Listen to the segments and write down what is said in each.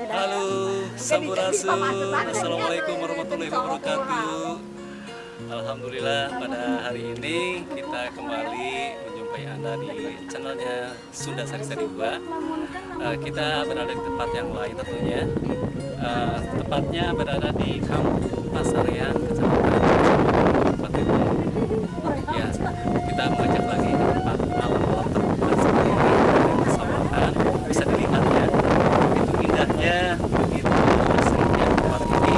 Halo, Sampurasun. Assalamualaikum warahmatullahi wabarakatuh. Alhamdulillah pada hari ini kita kembali menjumpai Anda di channelnya Sunda Sari Sari 2. Kita berada di tempat yang lain tentunya. Tepatnya berada di Kampung Pasarian, Kecamatan Patimu. Ya, kita mengajak lagi ke tempat alam-alam terbuka seperti ini, dari persawahan. Bisa dilihat ya, begitu indahnya, begitu asrinya tempat ini,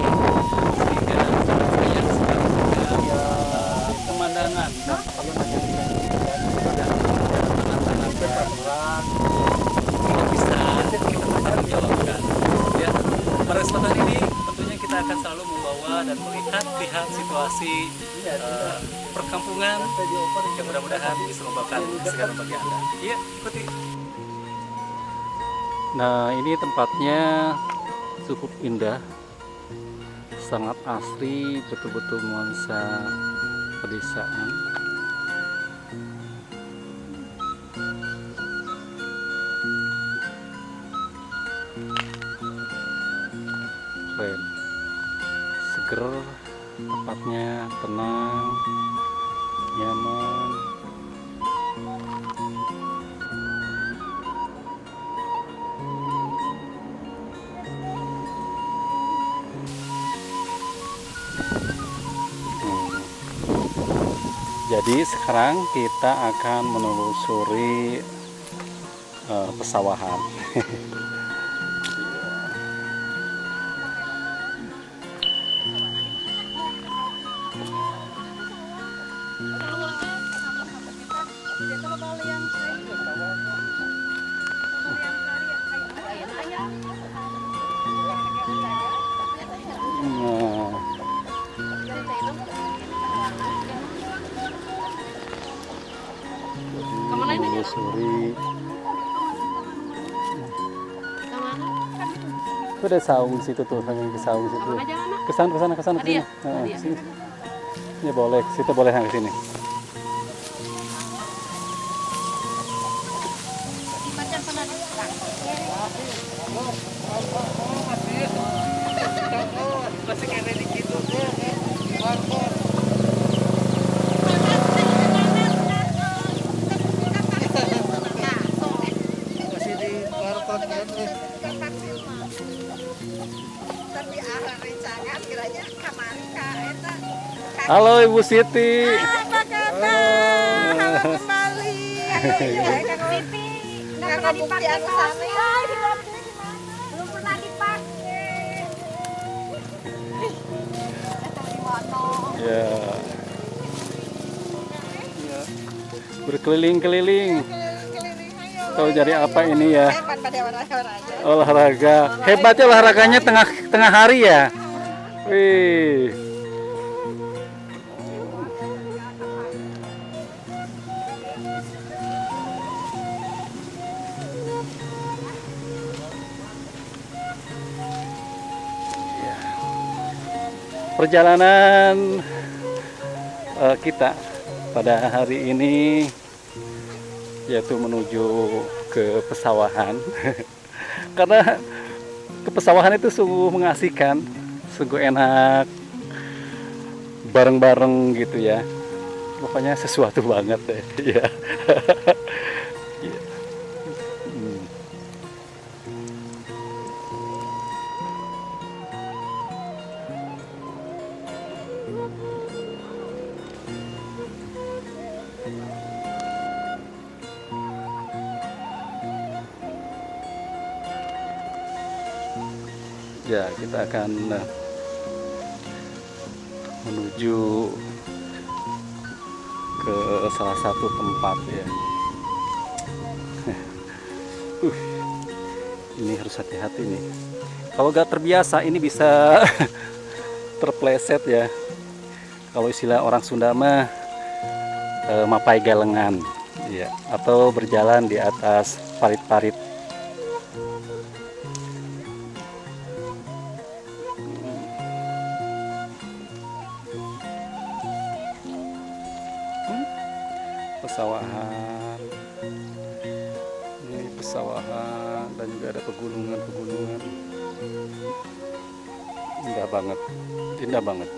sehingga saya sekali juga pemandangan tidak bisa kita pertanggungjawabkan. Ya, pada kesempatan ini tentunya kita akan selalu membawa dan melihat situasi perkampungan yang mudah-mudahan bisa membawakan kesegaran bagi Anda. Iya, ikuti. Nah, ini tempatnya cukup indah, sangat asri, betul-betul nuansa pedesaan. Keren, seger, tempatnya tenang, nyaman. Jadi sekarang kita akan menelusuri pesawahan. Menelusuri. Itu ada saung situ tuh, ke saung situ. Kesana ke sini. Sini. Ya boleh, situ boleh ke sini. Halo Ibu Siti. Apa kabar? Halo kembali. Karena buktian sana. Belum pernah dipakai. Ya. Berkeliling-keliling. Tahu jadi apa ini ya? Olahraga. Hebatnya olahraganya tengah hari ya. Wih. Perjalanan kita pada hari ini yaitu menuju ke pesawahan. Karena ke pesawahan itu sungguh mengasihkan, sungguh enak, bareng-bareng gitu ya. Pokoknya sesuatu banget deh. Ya. Ya, kita akan menuju ke salah satu tempat ya. Ini harus hati-hati nih. Kalau gak terbiasa ini bisa terpleset ya. Kalau istilah orang Sunda mah mapai galengan, ya, atau berjalan di atas parit-parit. Pesawahan. Ini persawahan dan juga ada pegunungan-pegunungan. Indah banget, indah banget.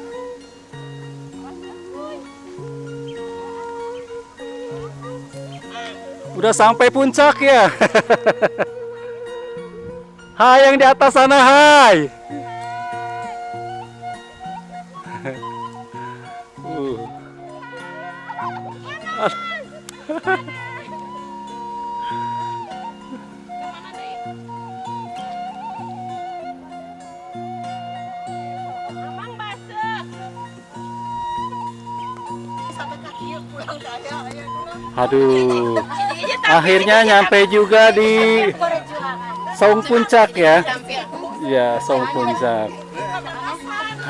Udah sampai puncak ya. Hai yang di atas sana, hai. Aduh, akhirnya nyampe juga di Saung Puncak ya. Ya, Saung Puncak.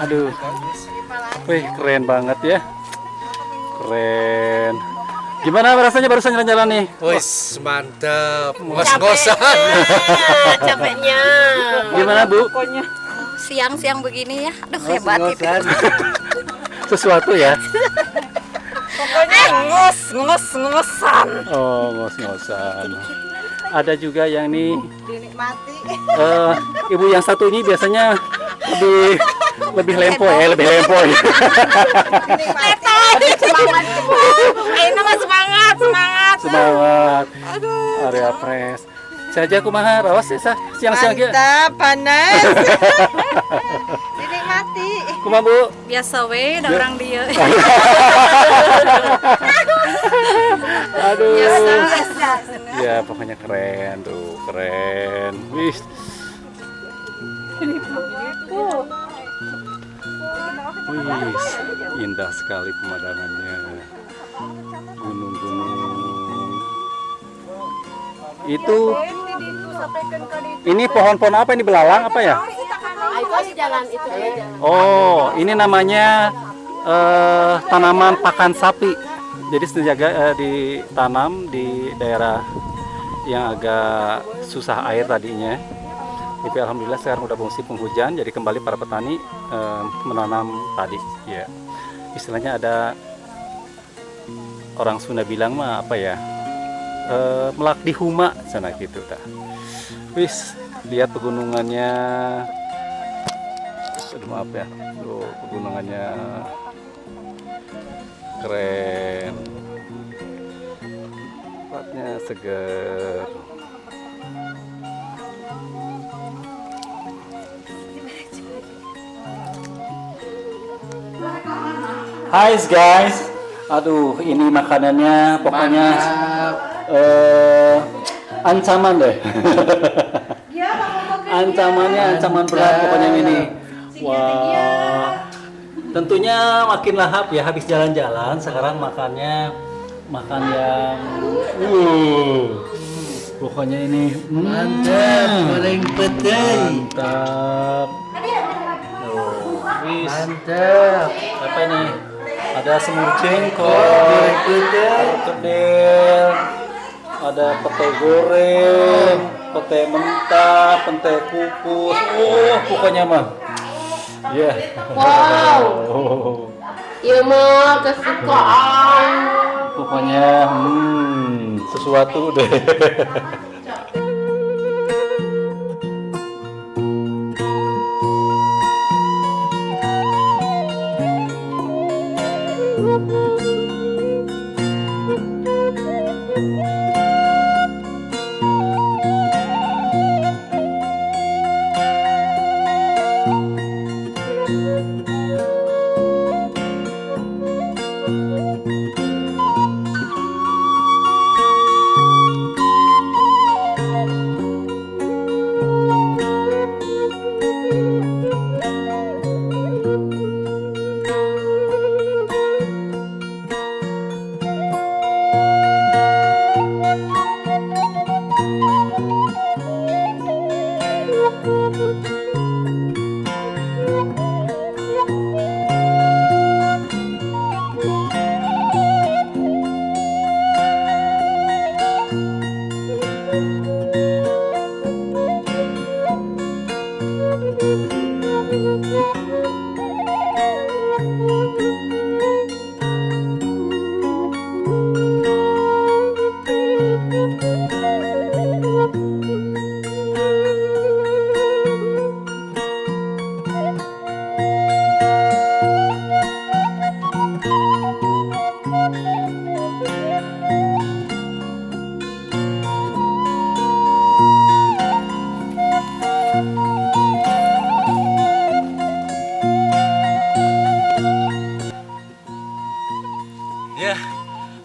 Aduh, wih keren banget ya. Keren. Gimana rasanya barusan jalan-jalan nih? Wis mantap, ngos-ngosan. Capeknya. Gimana Bu? Siang-siang begini ya, aduh hebat itu. Sesuatu ya? Pokoknya ngos-ngosan. Oh, ngos-ngosan. Ada juga yang nih Dinikmati. ibu yang satu ini biasanya lebih lempoy, lebih lempoy. Semangat. Ayo nama semangat. Semangat. Area fresh. Saja kumaha rawas ya siang-siang ge. Mantap, panas. Dinikmati. Kumaha Bu? Biasa we, ada orang dia. Aduh. Biasa. Ya pokoknya keren tuh, keren. Wih. Wih, indah sekali pemandangannya. Gunung-gunung. Itu ini pohon-pohon apa ini, belalang apa ya? Oh, ini namanya tanaman pakan sapi. Jadi sengaja ditanam di daerah yang agak susah air tadinya. Tapi alhamdulillah sekarang udah musim penghujan, jadi kembali para petani menanam padi. Ya, istilahnya ada orang Sunda bilang mah apa ya? Melak di huma sana gitu dah. Wis, lihat pegunungannya. Aduh maaf ya, tuh pegunungannya keren. Tempatnya seger. Hai guys, aduh ini makanannya pokoknya ancaman deh. Ancamannya ancaman berat pokoknya ini. Wah, tentunya makin lahap ya habis jalan-jalan. Sekarang makannya makan yang pokoknya ini Mantap, goreng petai. mantap. Wis. Mantap. Apa ini? Ada semur jengkol, kedel, ada pete goreng, pete mentah, pete kukus. Pokoknya mah. Iya. Wow. Ya mah kesukaan. Pokoknya sesuatu deh.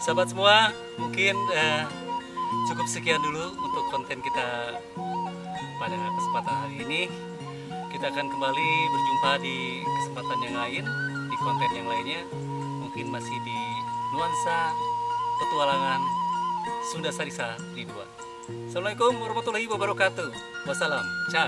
Sahabat semua, mungkin cukup sekian dulu untuk konten kita pada kesempatan hari ini. Kita akan kembali berjumpa di kesempatan yang lain, di konten yang lainnya. Mungkin masih di nuansa petualangan Sunda Sarisa di 2. Assalamualaikum warahmatullahi wabarakatuh. Wassalam. Ciao.